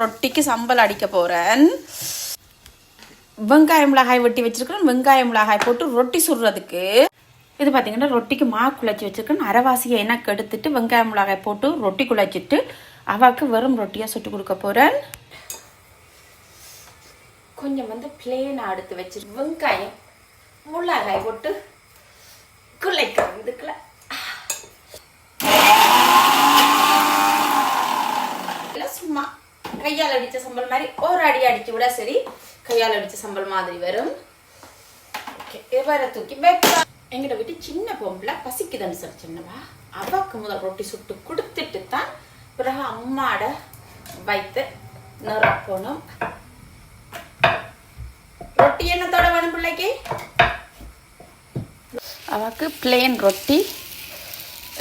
ரொட்டிக்கு சம்பல் அடிக்க போகிறேன். வெங்காயம் மிளகாய் வெட்டி வச்சுருக்கேன். வெங்காயம் மிளகாய் போட்டு ரொட்டி சுடுறதுக்கு இது பார்த்தீங்கன்னா ரொட்டிக்கு மாவு குழச்சி வச்சுருக்கேன். அரைவாசியை எனக்கு எடுத்துட்டு வெங்காயம் மிளகாய் போட்டு ரொட்டி குழச்சிட்டு அவாவுக்கு வெறும் ரொட்டியாக சுட்டு கொடுக்க போகிறேன். கொஞ்சம் பிளேனாக எடுத்து வச்சு வெங்காயம் மிளகாய் போட்டு குழைக்கிறேன். இதுக்குள்ள சும்மா கையால் அடித்த சம்பல் மாதிரி ஒரு அடி அடிச்சு விட சரி, கையால் அடித்த சம்பல் மாதிரி வரும். ஓகே, எவ்வாறு தூக்கி வைக்கலாம். எங்கிட்ட விட்டு சின்ன பொம்பளை பசிக்குதுன்னு சொல்லி சின்னவா அவாக்கு முதல் ரொட்டி சுட்டு கொடுத்துட்டு தான் பிறகு அம்மாட வைத்து நிறப்பணும். ரொட்டி என்னத்தோட வேணும் பிள்ளைக்கு? அவாக்கு பிளேன் ரொட்டி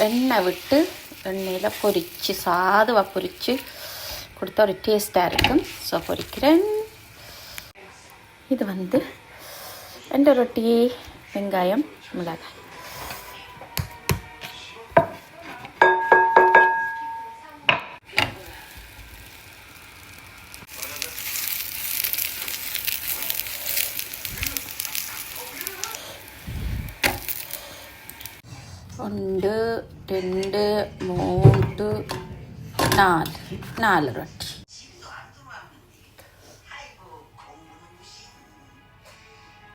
எண்ணெய் விட்டு எண்ணெயில் பொரிச்சு சாதுவாக பொரிச்சு கொடுத்தா ஒரு டேஸ்ட்டாக இருக்கும். ஸோ பொரிக்கிறேன். இது ரெண்டு ரொட்டி வெங்காயம் மிளகாய். ஒன்று ரெண்டு மூன்று நாலு ரொட்டி.